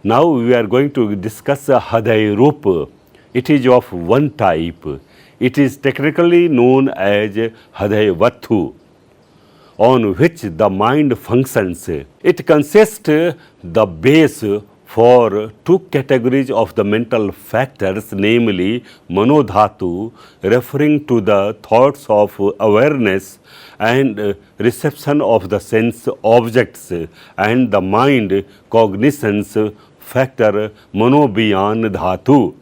Now we are going to discuss Haday Roop. It is of one type. It is technically known as Haday Vattu, on which the mind functions. It consists the base for two categories of the mental factors, namely Manodhatu, referring to the thoughts of awareness and reception of the sense objects, and the mind cognitions factor Manobiyan Dhatu,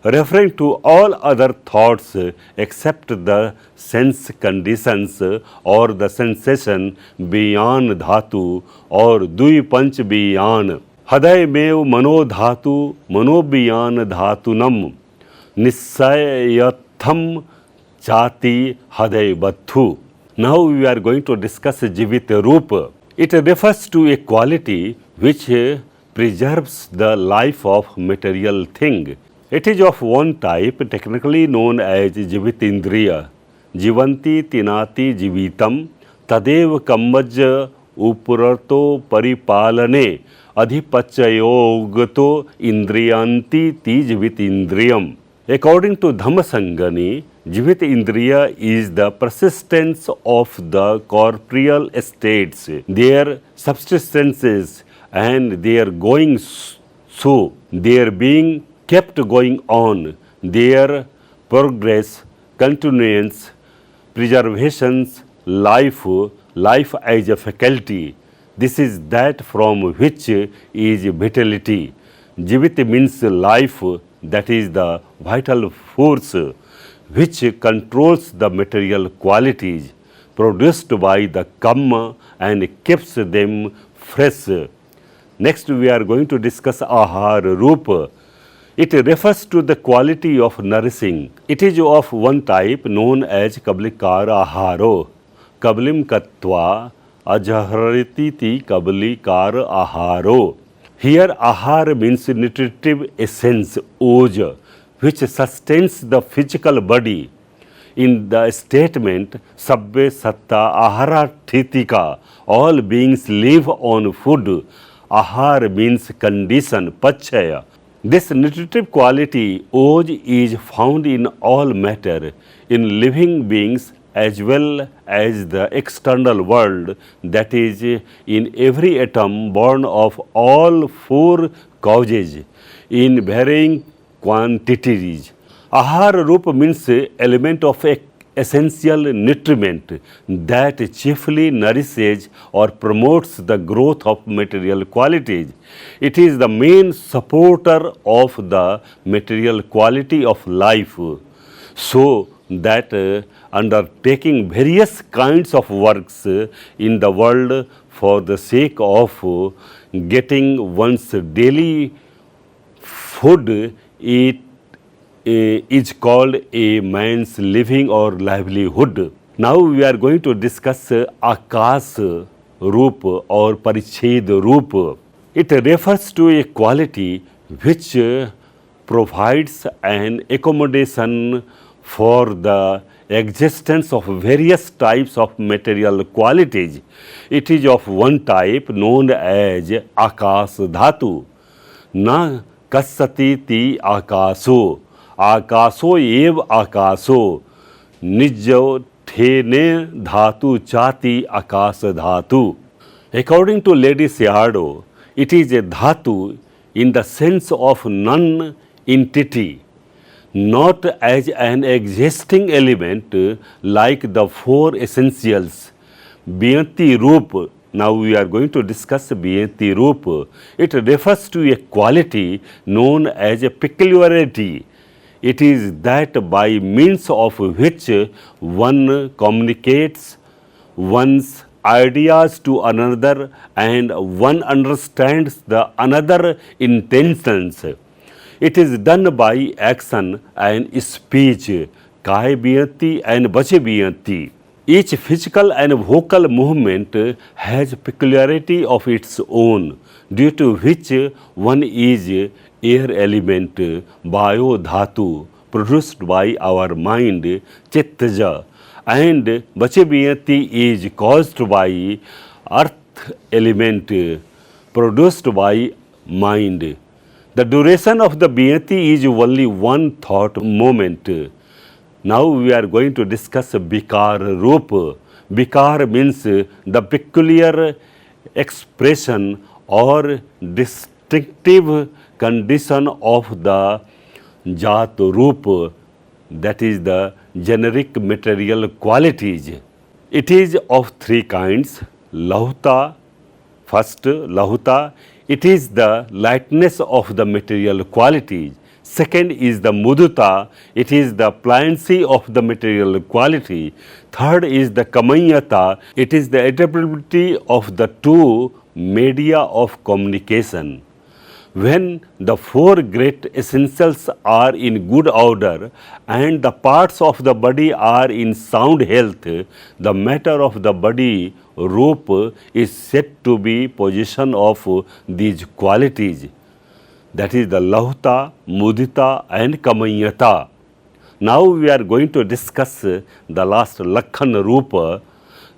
referring to all other thoughts except the sense conditions or the sensation beyond dhatu or dvipanch beyond. Haday mev mano dhatu manobiyan dhatunam nisayatham chati haday vattu. Now we are going to discuss Jivit Roop. It refers to a quality which preserves the life of material thing. It is of one type, technically known as Jivitindriya. Jivanti tinati jivitam tadev kammaj upurato paripalane adhipachayogto indriyanti ti jivitindriyam. According to Dhammasangani, Jivitindriya is the persistence of the corporeal states, their subsistences and their going so, their being kept going on, their progress, continuance, preservations, life as a faculty. This is that from which is vitality. Jivit means life, that is the vital force which controls the material qualities produced by the karma and keeps them fresh. Next we are going to discuss Ahar Roop. It refers to the quality of nourishing. It is of one type known as Kablikar Aharo. Kablim Katva Ajaharititi Kablikar Aharo. Here Ahar means nutritive essence, Oja, which sustains the physical body. In the statement, Sabbe Satta Ahara Thitika, all beings live on food. Ahar means condition, Pachaya. This nutritive quality, Oj, is found in all matter, in living beings as well as the external world, that is, in every atom born of all four causes, in varying quantities. Ahar Roop means element of essential nutriment that chiefly nourishes or promotes the growth of material qualities. It is the main supporter of the material quality of life, so that undertaking various kinds of works in the world for the sake of getting one's daily food, it is called a man's living or livelihood. Now we are going to discuss Akas Roop or Pariched Roop. It refers to a quality which provides an accommodation for the existence of various types of material qualities. It is of one type known as Akas Dhatu. Na kassati ti akaso. आकाशो एव आकाशो निजो ठेने धातु चाति आकाश धातु. According to Lady Siardo, it is a dhatu in the sense of non-entity, not as an existing element like the four essentials. Biyanti Roop. Now we are going to discuss Biyanti Roop. It refers to a quality known as a peculiarity. It is that by means of which one communicates one's ideas to another and one understands the another intentions. It is done by action and speech, Kahe Biyanti and Bache Biyanti. Each physical and vocal movement has peculiarity of its own, due to which one is air element, bio dhatu, produced by our mind, chittaja, and Bache is caused by earth element, produced by mind. The duration of the Biyati is only one thought moment. Now we are going to discuss Bikar Roop. Bikar means the peculiar expression or distinctive condition of the Jat Roop, that is the generic material qualities. It is of three kinds. Lahuta, first Lahuta, it is the lightness of the material qualities. Second is the Muduta, it is the pliancy of the material quality. Third is the Kamayata, it is the adaptability of the two media of communication. When the four great essentials are in good order and the parts of the body are in sound health, the matter of the body roop is said to be possession of these qualities. That is the Lahuta, Mudita and Kamayata. Now we are going to discuss the last Lakhan Rupa.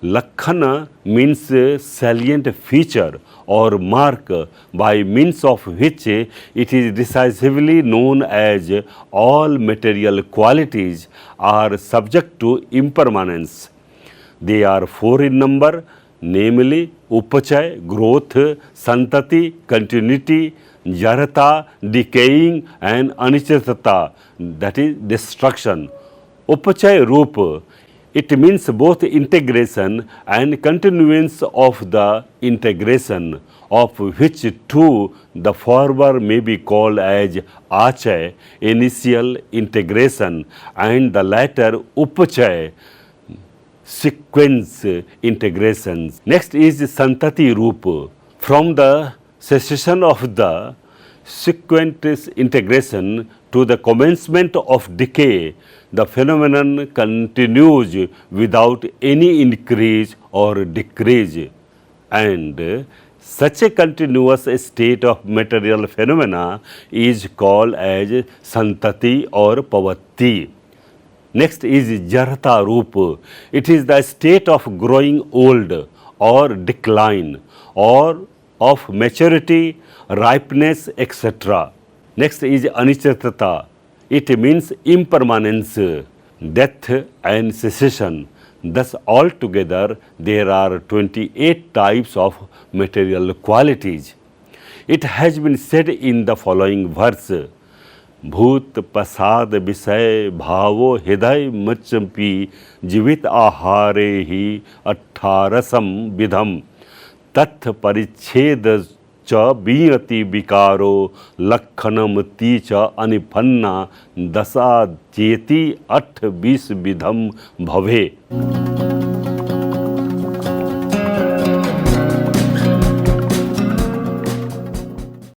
Lakkhana means salient feature or mark by means of which it is decisively known as all material qualities are subject to impermanence. They are four in number, namely Upachay, growth, Santati, continuity, Jarata, decaying and Anichatata, that is destruction. Upachay Rupa, it means both integration and continuance of the integration, of which two the former may be called as Achay, initial integration, and the latter Upachay, sequence integrations. Next is Santati Rupa. From the cessation of the sequent integration to the commencement of decay, the phenomenon continues without any increase or decrease, and such a continuous state of material phenomena is called as Santati or Pavatti. Next is Jarata Rupa. It is the state of growing old or decline or of maturity, ripeness, etc. Next is Anichatata. It means impermanence, death and cessation. Thus altogether there are 28 types of material qualities. It has been said in the following verse, भूत प्रसाद विषय भावो हृदय मच्चपी जीवित आहारे ही 18 विधम तथ परिच्छेद च बीयति विकारो लक्षणम ती च अनिपन्ना दशा चेति 8-20 विधम भवे.